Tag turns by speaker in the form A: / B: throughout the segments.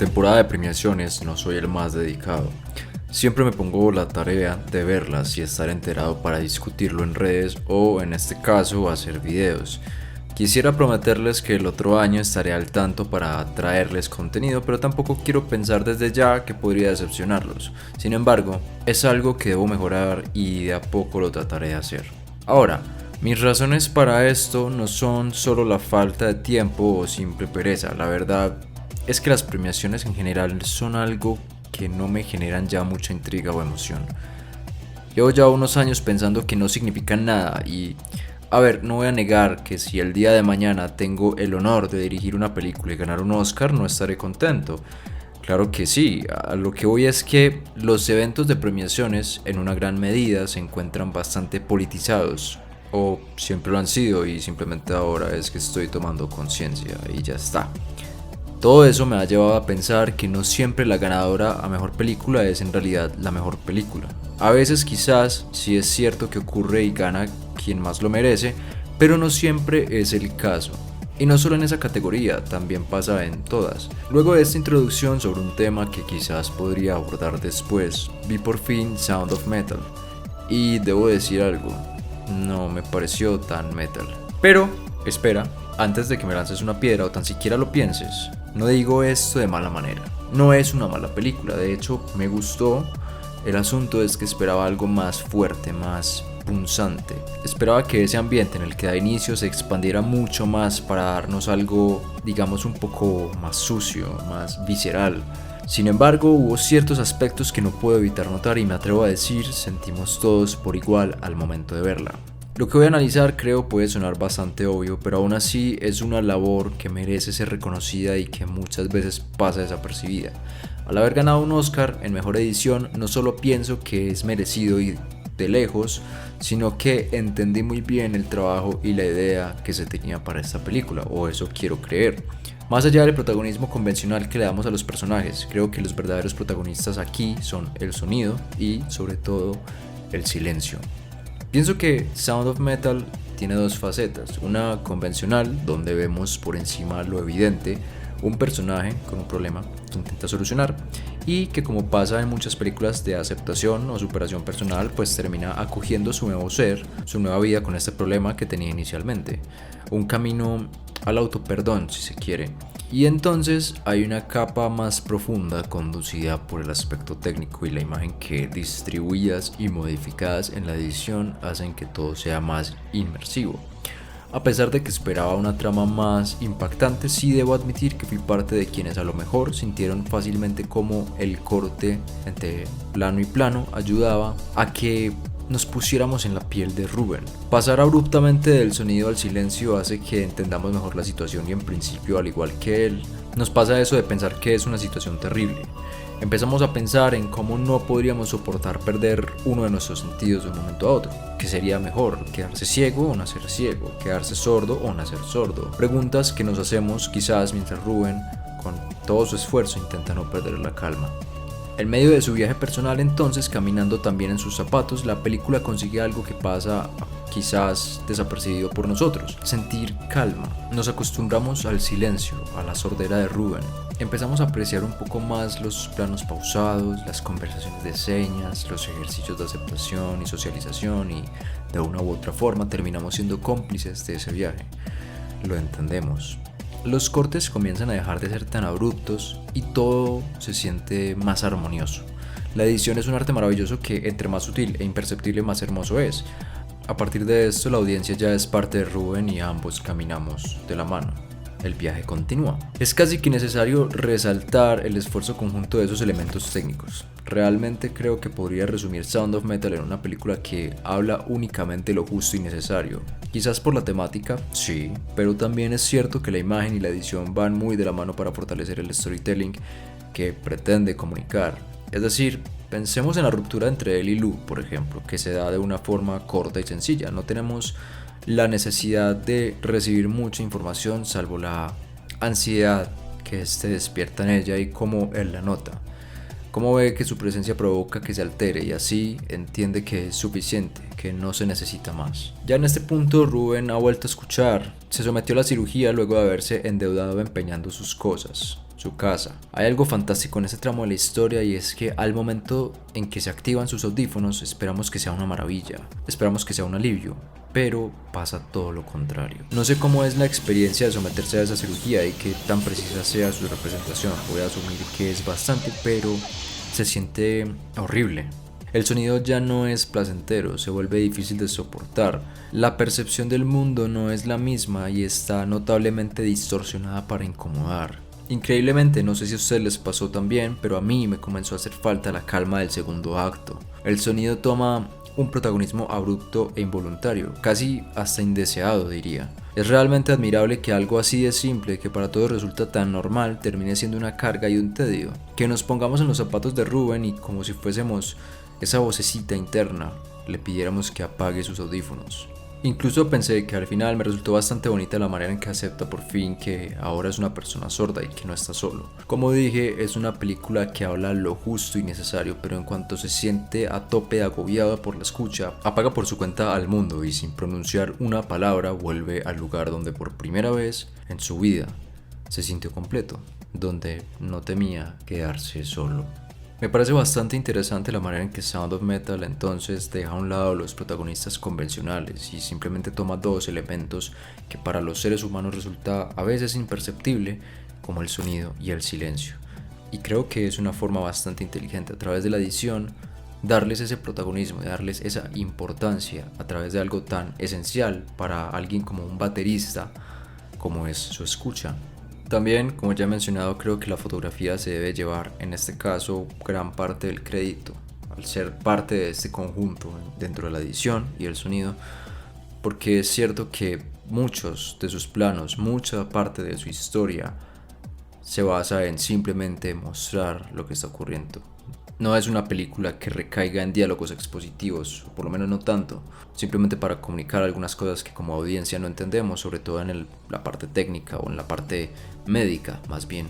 A: temporada de premiaciones no soy el más dedicado. Siempre me pongo la tarea de verlas y estar enterado para discutirlo en redes o, en este caso, hacer videos. Quisiera prometerles que el otro año estaré al tanto para traerles contenido, pero tampoco quiero pensar desde ya que podría decepcionarlos. Sin embargo, es algo que debo mejorar y de a poco lo trataré de hacer. Ahora, mis razones para esto no son solo la falta de tiempo o simple pereza. La verdad es que las premiaciones en general son algo que no me generan ya mucha intriga o emoción. Llevo ya unos años pensando que no significan nada y, a ver, no voy a negar que si el día de mañana tengo el honor de dirigir una película y ganar un Oscar, no estaré contento. Claro que sí, a lo que voy es que los eventos de premiaciones en una gran medida se encuentran bastante politizados, o siempre lo han sido y simplemente ahora es que estoy tomando conciencia y ya está. Todo eso me ha llevado a pensar que no siempre la ganadora a mejor película es en realidad la mejor película. A veces quizás sí es cierto que ocurre y gana quien más lo merece, pero no siempre es el caso. Y no solo en esa categoría, también pasa en todas. Luego de esta introducción sobre un tema que quizás podría abordar después, vi por fin Sound of Metal. Y debo decir algo, no me pareció tan metal. Pero, espera, antes de que me lances una piedra o tan siquiera lo pienses, no digo esto de mala manera. No es una mala película, de hecho me gustó. El asunto es que esperaba algo más fuerte, más punzante. Esperaba que ese ambiente en el que da inicio se expandiera mucho más para darnos algo, digamos, un poco más sucio, más visceral. Sin embargo, hubo ciertos aspectos que no puedo evitar notar y me atrevo a decir, sentimos todos por igual al momento de verla. Lo que voy a analizar creo puede sonar bastante obvio, pero aún así es una labor que merece ser reconocida y que muchas veces pasa desapercibida. Al haber ganado un Oscar en mejor edición, no solo pienso que es merecido y de lejos, sino que entendí muy bien el trabajo y la idea que se tenía para esta película, o eso quiero creer. Más allá del protagonismo convencional que le damos a los personajes, creo que los verdaderos protagonistas aquí son el sonido y, sobre todo, el silencio. Pienso que Sound of Metal tiene dos facetas, una convencional donde vemos por encima lo evidente, un personaje con un problema que intenta solucionar y que, como pasa en muchas películas de aceptación o superación personal, pues termina acogiendo su nuevo ser, su nueva vida con este problema que tenía inicialmente, un camino al autoperdón si se quiere. Y entonces hay una capa más profunda conducida por el aspecto técnico y la imagen que, distribuidas y modificadas en la edición, hacen que todo sea más inmersivo. A pesar de que esperaba una trama más impactante, sí debo admitir que fui parte de quienes a lo mejor sintieron fácilmente cómo el corte entre plano y plano ayudaba a que nos pusiéramos en la piel de Rubén. Pasar abruptamente del sonido al silencio hace que entendamos mejor la situación y, en principio, al igual que él, nos pasa eso de pensar que es una situación terrible. Empezamos a pensar en cómo no podríamos soportar perder uno de nuestros sentidos de un momento a otro. ¿Qué sería mejor? ¿Quedarse ciego o nacer ciego? ¿Quedarse sordo o nacer sordo? Preguntas que nos hacemos quizás mientras Rubén, con todo su esfuerzo, intenta no perder la calma. En medio de su viaje personal, entonces, caminando también en sus zapatos, la película consigue algo que pasa quizás desapercibido por nosotros: sentir calma. Nos acostumbramos al silencio, a la sordera de Rubén. Empezamos a apreciar un poco más los planos pausados, las conversaciones de señas, los ejercicios de aceptación y socialización y, de una u otra forma, terminamos siendo cómplices de ese viaje. Lo entendemos. Los cortes comienzan a dejar de ser tan abruptos y todo se siente más armonioso. La edición es un arte maravilloso que, entre más sutil e imperceptible, más hermoso es. A partir de esto, la audiencia ya es parte de Rubén y ambos caminamos de la mano. El viaje continúa. Es casi que necesario resaltar el esfuerzo conjunto de esos elementos técnicos. Realmente creo que podría resumir Sound of Metal en una película que habla únicamente lo justo y necesario. Quizás por la temática, sí, pero también es cierto que la imagen y la edición van muy de la mano para fortalecer el storytelling que pretende comunicar. Es decir, pensemos en la ruptura entre él y Lou, por ejemplo, que se da de una forma corta y sencilla. No tenemos la necesidad de recibir mucha información salvo la ansiedad que este despierta en ella y cómo él la nota. Cómo ve que su presencia provoca que se altere y así entiende que es suficiente, que no se necesita más. Ya en este punto Rubén ha vuelto a escuchar, se sometió a la cirugía luego de haberse endeudado empeñando sus cosas, su casa. Hay algo fantástico en este tramo de la historia y es que al momento en que se activan sus audífonos esperamos que sea una maravilla, esperamos que sea un alivio, pero pasa todo lo contrario. No sé cómo es la experiencia de someterse a esa cirugía y qué tan precisa sea su representación, voy a asumir que es bastante, pero se siente horrible. El sonido ya no es placentero, se vuelve difícil de soportar. La percepción del mundo no es la misma y está notablemente distorsionada para incomodar. Increíblemente, no sé si a ustedes les pasó también, pero a mí me comenzó a hacer falta la calma del segundo acto. El sonido toma un protagonismo abrupto e involuntario, casi hasta indeseado diría. Es realmente admirable que algo así de simple, que para todos resulta tan normal, termine siendo una carga y un tedio. Que nos pongamos en los zapatos de Rubén y como si fuésemos esa vocecita interna, le pidiéramos que apague sus audífonos. Incluso pensé que al final me resultó bastante bonita la manera en que acepta por fin que ahora es una persona sorda y que no está solo. Como dije, es una película que habla lo justo y necesario, pero en cuanto se siente a tope agobiada por la escucha, apaga por su cuenta al mundo y sin pronunciar una palabra vuelve al lugar donde por primera vez en su vida se sintió completo, donde no temía quedarse solo. Me parece bastante interesante la manera en que Sound of Metal entonces deja a un lado los protagonistas convencionales y simplemente toma dos elementos que para los seres humanos resulta a veces imperceptible, como el sonido y el silencio. Y creo que es una forma bastante inteligente a través de la edición darles ese protagonismo, darles esa importancia a través de algo tan esencial para alguien como un baterista como es su escucha. También, como ya he mencionado, creo que la fotografía se debe llevar, en este caso, gran parte del crédito, al ser parte de este conjunto dentro de la edición y el sonido, porque es cierto que muchos de sus planos, mucha parte de su historia, se basa en simplemente mostrar lo que está ocurriendo. No es una película que recaiga en diálogos expositivos, o por lo menos no tanto, simplemente para comunicar algunas cosas que como audiencia no entendemos, sobre todo en la parte técnica o en la parte médica más bien.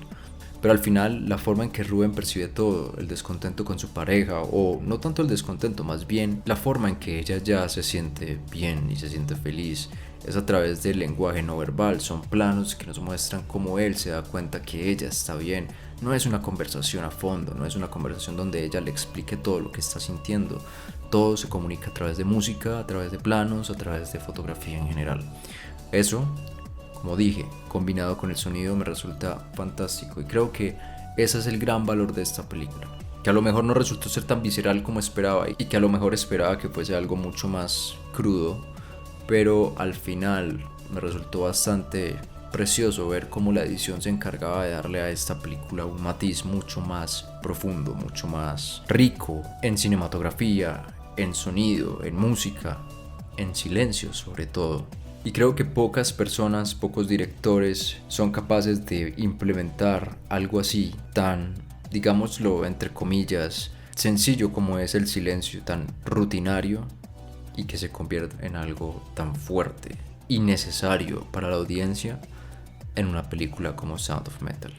A: Pero al final la forma en que Rubén percibe todo, el descontento con su pareja, o no tanto el descontento, más bien la forma en que ella ya se siente bien y se siente feliz, es a través del lenguaje no verbal. Son planos que nos muestran cómo él se da cuenta que ella está bien. No es una conversación a fondo, no es una conversación donde ella le explique todo lo que está sintiendo. Todo se comunica a través de música, a través de planos, a través de fotografía en general. Eso, como dije, combinado con el sonido me resulta fantástico y creo que ese es el gran valor de esta película. Que a lo mejor no resultó ser tan visceral como esperaba y que a lo mejor esperaba que fuese algo mucho más crudo, pero al final me resultó bastante precioso ver cómo la edición se encargaba de darle a esta película un matiz mucho más profundo, mucho más rico en cinematografía, en sonido, en música, en silencio sobre todo. Y creo que pocas personas, pocos directores son capaces de implementar algo así tan, digámoslo entre comillas, sencillo como es el silencio, tan rutinario y que se convierte en algo tan fuerte y necesario para la audiencia en una película como Sound of Metal.